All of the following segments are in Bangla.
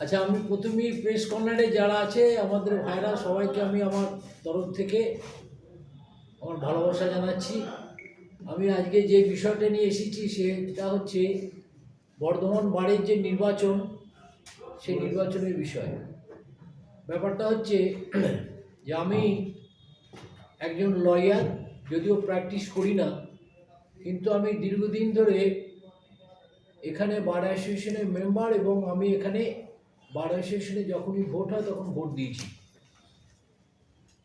আচ্ছা, আমি প্রথমেই প্রেস কর্নারে যারা আছে আমাদের ভাইরা সবাইকে আমি আমার তরফ থেকে আমার ভালোবাসা জানাচ্ছি। আমি আজকে যে বিষয়টা নিয়ে এসেছি সেটা হচ্ছে বর্ধমান বারের যে নির্বাচন, সেই নির্বাচনের বিষয়। ব্যাপারটা হচ্ছে যে আমি একজন লয়ার, যদিও প্র্যাকটিস করি না, কিন্তু আমি দীর্ঘদিন ধরে এখানে বার অ্যাসোসিয়েশনের মেম্বার এবং আমি এখানে বার অ্যাসোসিয়েশনে যখনই ভোট হয় তখন ভোট দিয়েছি।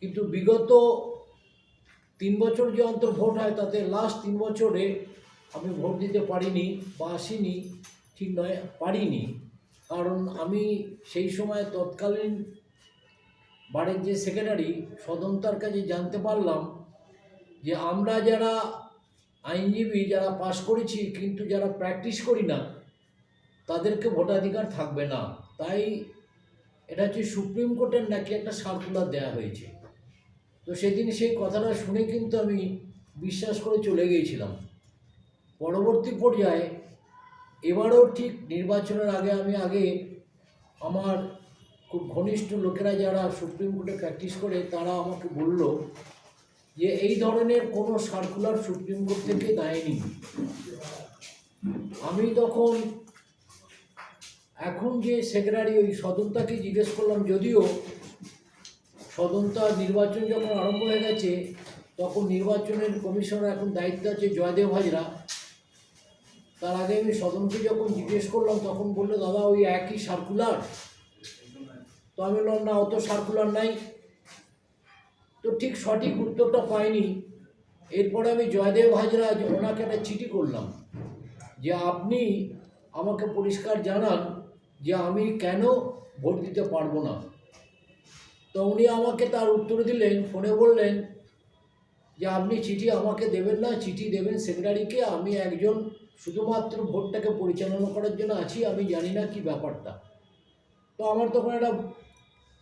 কিন্তু বিগত 3 বছর যে অন্তর ভোট হয় তাতে লাস্ট 3 বছরে আমি ভোট দিতে পারিনি বা আসিনি, ঠিক নয়, পারিনি। কারণ আমি সেই সময় তৎকালীন বারের যে সেক্রেটারি সদন্তার কাছে জানতে পারলাম যে আমরা যারা আইনজীবী যারা পাশ করেছি কিন্তু যারা প্র্যাকটিস করি না তাদেরকে ভোটাধিকার থাকবে না। তাই এটা হচ্ছে সুপ্রিম কোর্টের নাকি একটা সার্কুলার দেওয়া হয়েছে। তো সেদিন সেই কথাটা শুনে কিন্তু আমি বিশ্বাস করে চলে গিয়েছিলাম। পরবর্তী পর্যায়ে এবারও ঠিক নির্বাচনের আগে আমার খুব ঘনিষ্ঠ লোকেরা যারা সুপ্রিম কোর্টে প্র্যাকটিস করে তারা আমাকে বলল যে এই ধরনের কোনো সার্কুলার সুপ্রিম কোর্ট থেকে দেয়নি। আমি তখন এখন যে সেক্রেটারি ওই সদন্তাকে জিজ্ঞেস করলাম, যদিও সদন্তা নির্বাচন যখন আরম্ভ হয়ে গেছে তখন নির্বাচনের কমিশনার এখন দায়িত্ব আছে জয়দেব হাজরা। তার আগে আমি সদনকে যখন জিজ্ঞেস করলাম তখন বললো দাদা ওই একই সার্কুলার। তো আমি বললাম না, অত সার্কুলার নাই। তো ঠিক সঠিক উত্তরটা পাইনি। এরপরে আমি জয়দেব হাজরা ওনাকে একটা চিঠি করলাম যে আপনি আমাকে পরিষ্কার জানান যে আমি কেন ভোট দিতে পারবো না। তো উনি আমাকে তার উত্তর দিলেন, ফোনে বললেন যে আপনি চিঠি আমাকে দেবেন না, চিঠি দেবেন সেক্রেটারিকে। আমি একজন শুধুমাত্র ভোটটাকে পরিচালনা করার জন্য আছি, আমি জানি না কি ব্যাপারটা। তো আমার তখন একটা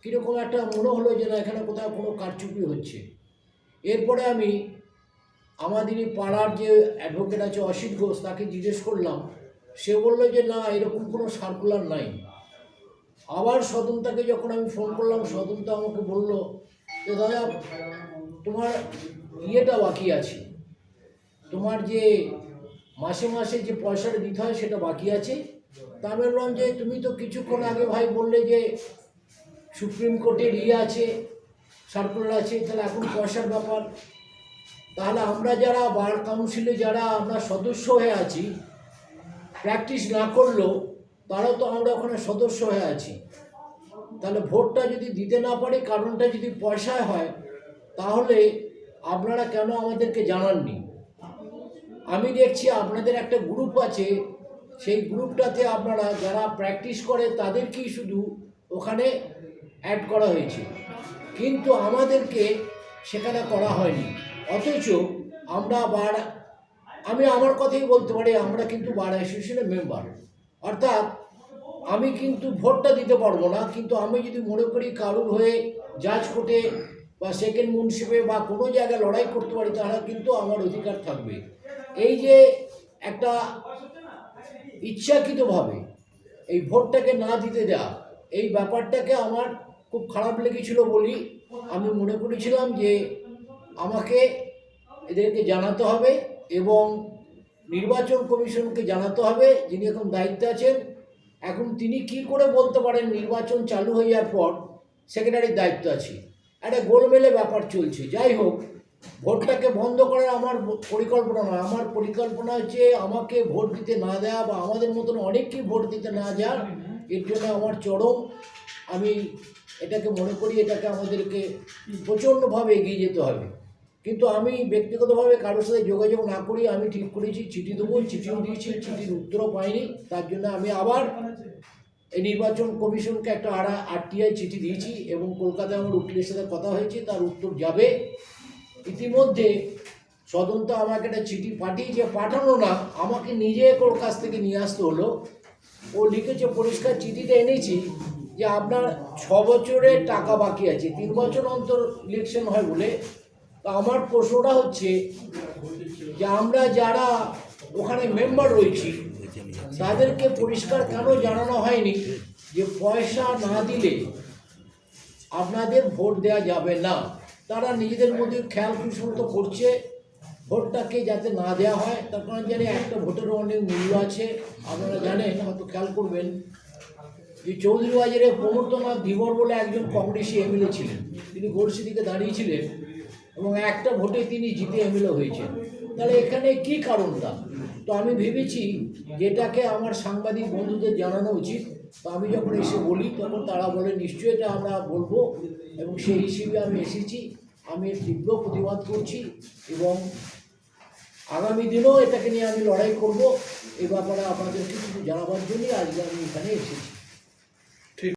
কীরকম একটা মনে হলো যে না, এখানে কোথাও কোনো কারচুপি হচ্ছে। এরপরে আমি আমাদেরই পাড়ার যে অ্যাডভোকেট আছে অসিত ঘোষ, তাকে জিজ্ঞেস করলাম। সে বললো যে না, এরকম কোনো সার্কুলার নাই। আবার সদন্তাকে যখন আমি ফোন করলাম, সদন্তা আমাকে বললো যে দাদা তোমার ইয়েটা বাকি আছে, তোমার যে মাসে মাসে যে পয়সাটা দিতে হয় সেটা বাকি আছে। তা আমি বললাম যে তুমি তো কিছুক্ষণ আগে ভাই বললে যে সুপ্রিম কোর্টের আছে, সার্কুলার আছে, তাহলে এখন পয়সার ব্যাপার। তাহলে আমরা যারা বার কাউন্সিলে যারা আমরা সদস্য হয়ে আছি, প্র্যাকটিস না করলেও তারাও তো আমরা ওখানে সদস্য হয়ে আছি। তাহলে ভোটটা যদি দিতে না পারি, কারণটা যদি পয়সায় হয়, তাহলে আপনারা কেন আমাদেরকে জানাননি? আমি দেখছি আপনাদের একটা গ্রুপ আছে, সেই গ্রুপটাতে আপনারা যারা প্র্যাকটিস করে তাদেরকেই শুধু ওখানে অ্যাড করা হয়েছে, কিন্তু আমাদেরকে সেখানে করা হয়নি। অথচ আমরা আমি আমার কথাই বলতে পারি, আমরা কিন্তু বার অ্যাসোসিয়েশনের মেম্বার। অর্থাৎ আমি কিন্তু ভোটটা দিতে পারবো না, কিন্তু আমি যদি মনে করি কারুর হয়ে জাজ কোর্টে বা সেকেন্ড মুন্সিপে বা কোনো জায়গায় লড়াই করতে পারি, তাহলে কিন্তু আমার অধিকার থাকবে। এই যে একটা ইচ্ছাকৃতভাবে এই ভোটটাকে না দিতে দেওয়া, এই ব্যাপারটাকে আমার খুব খারাপ লেগেছিল বলি আমি মনে করেছিলাম যে আমাকে এদেরকে জানাতে হবে এবং নির্বাচন কমিশনকে জানাতে হবে, যিনি এখন দায়িত্বে আছেন। এখন তিনি কি করে বলতে পারেন নির্বাচন চালু হয়ে যাওয়ার পর সেক্রেটারির দায়িত্ব আছে? একটা গোলমেলে ব্যাপার চলছে। যাই হোক, ভোটটাকে বন্ধ করার আমার পরিকল্পনা নয়। আমার পরিকল্পনা হচ্ছে আমাকে ভোট দিতে না দেওয়া বা আমাদের মতন অনেককেই ভোট দিতে না যাওয়া। এর জন্য আমার চরম, আমি এটাকে মনে করি এটাকে আমাদেরকে প্রচণ্ডভাবে এগিয়ে যেতে হবে। কিন্তু আমি ব্যক্তিগতভাবে কারোর সাথে যোগাযোগ না করি আমি ঠিক করেছি চিঠি দেবো, চিঠিও দিয়েছি, চিঠির উত্তরও পাইনি। তার জন্য আমি আবার এই নির্বাচন কমিশনকে একটা RTI চিঠি দিয়েছি এবং কলকাতায় আমার উকিলের সাথে কথা হয়েছে, তার উত্তর যাবে। ইতিমধ্যে সদন্তা আমাকে একটা চিঠি পাঠিয়েছে, পাঠানো না, আমাকে নিজে ওর কাছ থেকে নিয়ে আসতে হলো। ও লিখেছে পরিষ্কার, চিঠিটা এনেছি যে আপনার 6 বছরের টাকা বাকি আছে, 3 বছর অন্তর ইলেকশন হয় বলে। তা আমার প্রশ্নটা হচ্ছে যে আমরা যারা ওখানে মেম্বার রয়েছি তাদেরকে পরিষ্কার কেন জানানো হয়নি যে পয়সা না দিলে আপনাদের ভোট দেওয়া যাবে না। তারা নিজেদের মধ্যে খেয়াল খুশমতো করছে ভোটটাকে যাতে না দেওয়া হয়, তার কারণ জানি একটা ভোটেরও অনেক মূল্য আছে। আপনারা জানেন, হয়তো খেয়াল করবেন যে চৌধুরী বাজারে প্রমোদনাথ ধীবর বলে একজন কংগ্রেসি এমএলএ ছিলেন, তিনি গড়সি দিকে দাঁড়িয়েছিলেন এবং একটা ভোটে তিনি জিতে এমএলএ হয়েছেন। তাহলে এখানে কি কারণটা? তো আমি ভেবেছি যেটাকে আমার সাংবাদিক বন্ধুদের জানানো উচিত। তো আমি যখন এসে বলি তখন তারা বলে নিশ্চয়ই এটা আমরা বলবো, এবং সেই হিসেবে আমি এসেছি। আমি এর তীব্র প্রতিবাদ করছি এবং আগামী দিনেও এটাকে নিয়ে আমি লড়াই করব। এ ব্যাপারে আপনাদেরকে কিছু জানাবার জন্যই আজকে আমি এখানে এসেছি।